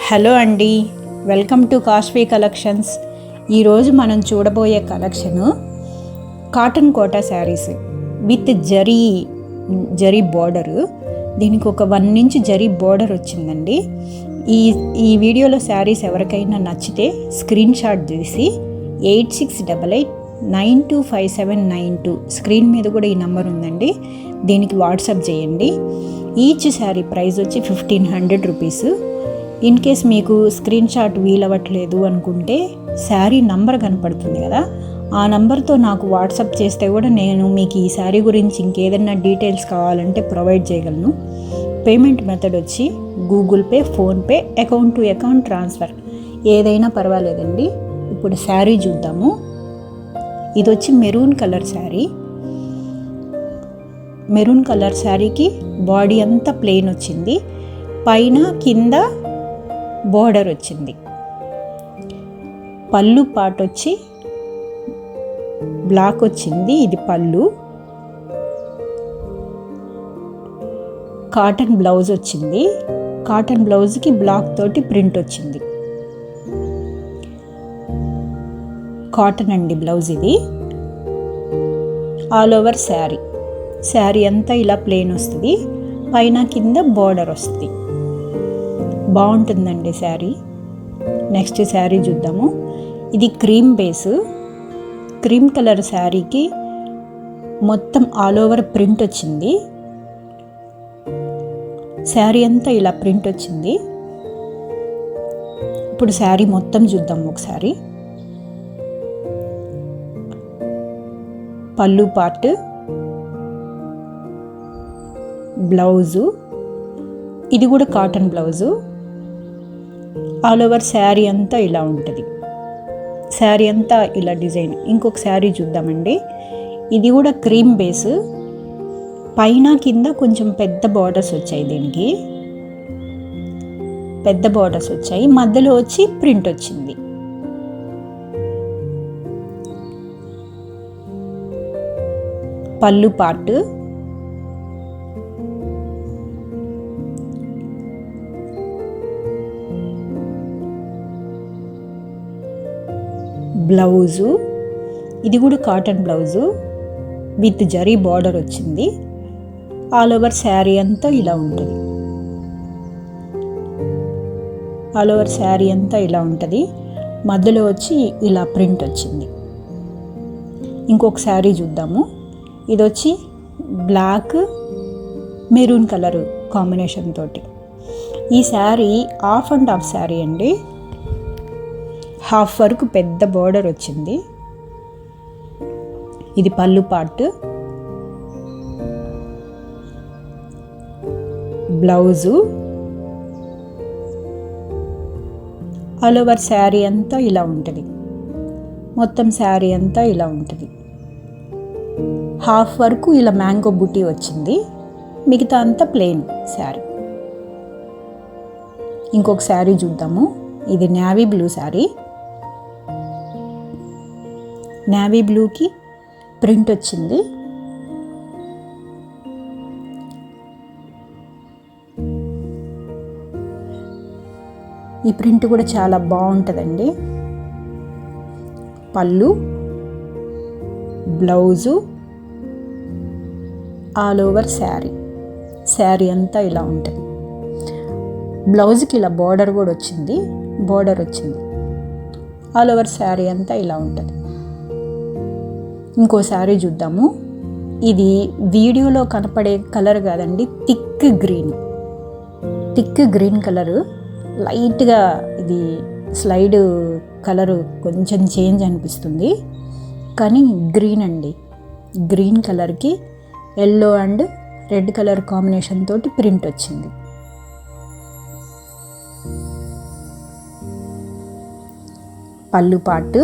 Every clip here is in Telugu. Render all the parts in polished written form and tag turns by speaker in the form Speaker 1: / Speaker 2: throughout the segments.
Speaker 1: హలో అండి, వెల్కమ్ టు కాస్ట్వీ కలెక్షన్స్. ఈరోజు మనం చూడబోయే collection cotton Kota saris with zari border. దీనికి ఒక 1 ఇంచ్ జరీ బోర్డర్ వచ్చిందండి. ఈ వీడియోలో శారీస్ ఎవరికైనా నచ్చితే స్క్రీన్ షాట్ తీసి 8688925792 స్క్రీన్ మీద కూడా ఈ నెంబర్ ఉందండి, దీనికి వాట్సాప్ చేయండి. ఈచ్ శారీ ప్రైస్ వచ్చి 1500 రూపీస్. ఇన్ కేస్ మీకు స్క్రీన్ షాట్ వీలవ్వట్లేదు అనుకుంటే శారీ నంబర్ కనపడుతుంది కదా, ఆ నంబర్తో నాకు వాట్సాప్ చేస్తే కూడా నేను మీకు ఈ శారీ గురించి ఇంకేదైనా డీటెయిల్స్ కావాలంటే ప్రొవైడ్ చేయగలను. పేమెంట్ మెథడ్ వచ్చి Google pay, PhonePe, account to account transfer ఏదైనా పర్వాలేదండి. ఇప్పుడు శారీ చూద్దాము. ఇది వచ్చి maroon colour sari. Maroon colour శారీకి బాడీ అంతా ప్లెయిన్ వచ్చింది, పైన కింద బోర్డర్ వచ్చింది. పళ్ళు పార్ట్ వచ్చి బ్లాక్ వచ్చింది, ఇది పళ్ళు. కాటన్ బ్లౌజ్ వచ్చింది, కాటన్ బ్లౌజ్కి బ్లాక్ తోటి ప్రింట్ వచ్చింది. కాటన్ అండి బ్లౌజ్ ఇది. ఆల్ ఓవర్ శారీ అంతా ఇలా ప్లెయిన్ వస్తుంది, పైన కింద బోర్డర్ వస్తుంది. బాగుంటుందండి శారీ. నెక్స్ట్ శారీ చూద్దాము. ఇది క్రీమ్ బేసు, క్రీమ్ కలర్ శారీకి మొత్తం ఆల్ ఓవర్ ప్రింట్ వచ్చింది. శారీ అంతా ఇలా ప్రింట్ వచ్చింది. ఇప్పుడు శారీ మొత్తం చూద్దాం ఒకసారి. పళ్ళు పార్ట్, బ్లౌజు, ఇది కూడా cotton blouse. All over sari అంతా ఇలా ఉంటుంది, శారీ అంతా ఇలా డిజైన్. ఇంకొక శారీ చూద్దామండి. ఇది కూడా క్రీమ్ బేస్, పైన కింద కొంచెం పెద్ద బార్డర్స్ వచ్చాయి, దీనికి పెద్ద బార్డర్స్ వచ్చాయి, మధ్యలో వచ్చి ప్రింట్ వచ్చింది. పళ్ళు పార్ట్, బ్లౌజు, ఇది కూడా cotton blouse with zari border వచ్చింది. ఆల్ ఓవర్ శారీ అంతా ఇలా ఉంటుంది, ఆల్ ఓవర్ శారీ అంతా ఇలా ఉంటుంది, మధ్యలో వచ్చి ఇలా ప్రింట్ వచ్చింది. ఇంకొక శారీ చూద్దాము. ఇది వచ్చి బ్లాక్ మెరూన్ కలర్ కాంబినేషన్ తోటి. ఈ sari half and half sari అండి, హాఫ్ వరకు పెద్ద బోర్డర్ వచ్చింది. ఇది పళ్ళు part, blouse, all over sari అంతా ఇలా ఉంటుంది, మొత్తం శారీ అంతా ఇలా ఉంటుంది. హాఫ్ వరకు ఇలా మ్యాంగో బుటీ వచ్చింది, మిగతా అంతా ప్లెయిన్ శారీ. ఇంకొక శారీ చూద్దాము. ఇది నేవీ బ్లూ శారీ, నేవీ బ్లూకి ప్రింట్ వచ్చింది. ఈ ప్రింట్ కూడా చాలా బాగుంటుందండి. పళ్ళు, బ్లౌజు, ఆల్ ఓవర్ శారీ అంతా ఇలా ఉంటుంది. బ్లౌజ్కి ఇలా బార్డర్ కూడా వచ్చింది, ఆల్ ఓవర్ శారీ అంతా ఇలా ఉంటుంది. ఇంకో శారీ చూద్దాము. ఇది వీడియోలో కనపడే కలర్ కాదండి, థిక్ గ్రీన్ కలరు. లైట్గా ఇది స్లైడ్ కలరు కొంచెం చేంజ్ అనిపిస్తుంది, కానీ గ్రీన్ అండి. గ్రీన్ కలర్కి yellow and red colour combination తోటి ప్రింట్ వచ్చింది. పళ్ళు part,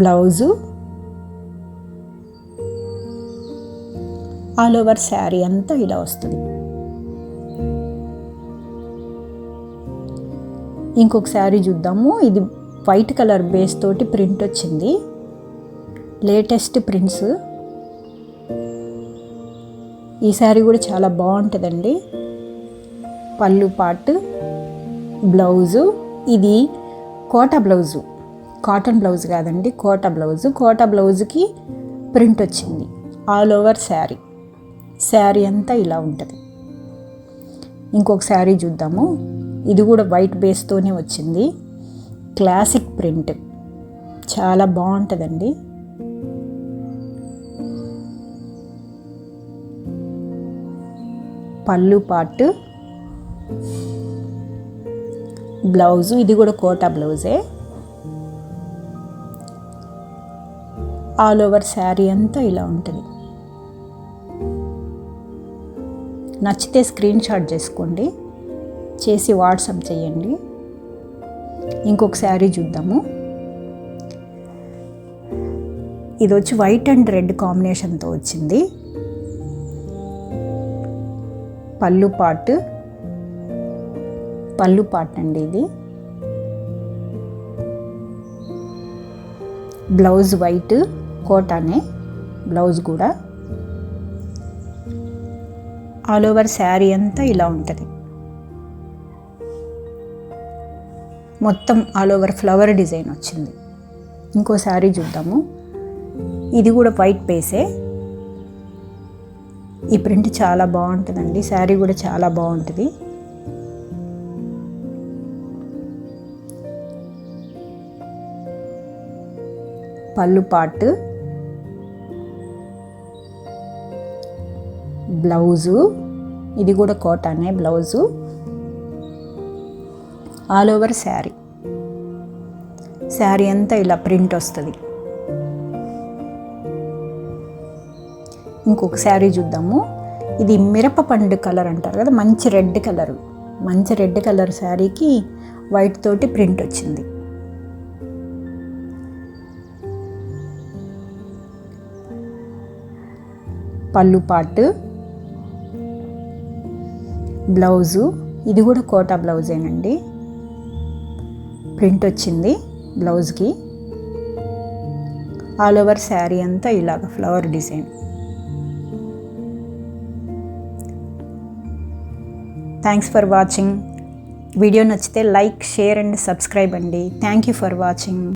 Speaker 1: blouse, all over sari అంతా ఇలా వస్తుంది. ఇంకొక శారీ చూద్దాము. ఇది వైట్ కలర్ బేస్ తోటి ప్రింట్ వచ్చింది, లేటెస్ట్ ప్రింట్స్. ఈ శారీ కూడా చాలా బాగుంటుందండి. పళ్ళు పార్ట్, బ్లౌజు, ఇది కోటా బ్లౌజు, కాటన్ బ్లౌజ్ కాదండి, కోటా బ్లౌజు. కోటా బ్లౌజ్కి ప్రింట్ వచ్చింది. ఆల్ ఓవర్ శారీ, శారీ అంతా ఇలా ఉంటుంది. ఇంకొక శారీ చూద్దాము. ఇది కూడా వైట్ బేస్తోనే వచ్చింది. క్లాసిక్ ప్రింట్, చాలా బాగుంటుందండి. పళ్ళు పార్ట్, బ్లౌజు, ఇది కూడా కోటా బ్లౌజే. ఆల్ ఓవర్ శారీ అంతా ఇలా ఉంటుంది. నచ్చితే స్క్రీన్ షాట్ చేసుకోండి, చేసి వాట్సాప్ చేయండి. ఇంకొక శారీ చూద్దాము. ఇది వచ్చి వైట్ అండ్ రెడ్ కాంబినేషన్తో వచ్చింది. పళ్ళు పార్ట్ అండి ఇది. బ్లౌజ్ వైట్, కోటానే బ్లౌజ్ కూడా. ఆల్ ఓవర్ శారీ అంతా ఇలా ఉంటుంది. మొత్తం ఆల్ ఓవర్ ఫ్లవర్ డిజైన్ వచ్చింది. ఇంకో శారీ చూద్దాము. ఇది కూడా వైట్ బేసే. ఈ ప్రింట్ చాలా బాగుంటుందండి. శారీ కూడా చాలా బాగుంటుంది. పళ్ళు పార్ట్, బ్లౌజు, ఇది కూడా కోటానే blouse. All over sari, sari అంతా ఇలా ప్రింట్ వస్తుంది. ఇంకొక శారీ చూద్దాము. ఇది మిరపపండు కలర్ అంటారు కదా, మంచి రెడ్ కలర్ శారీకి వైట్ తోటి ప్రింట్ వచ్చింది. పళ్ళు పార్ట్, బ్లౌజు, ఇది కూడా కోటా బ్లౌజేనండి. ప్రింట్ వచ్చింది బ్లౌజ్కి. ఆల్ ఓవర్ శారీ అంతా ఇలాగ flower design. Thanks for watching. Video నచ్చితే లైక్, షేర్ అండ్ సబ్స్క్రైబ్ అండి. Thank you for watching.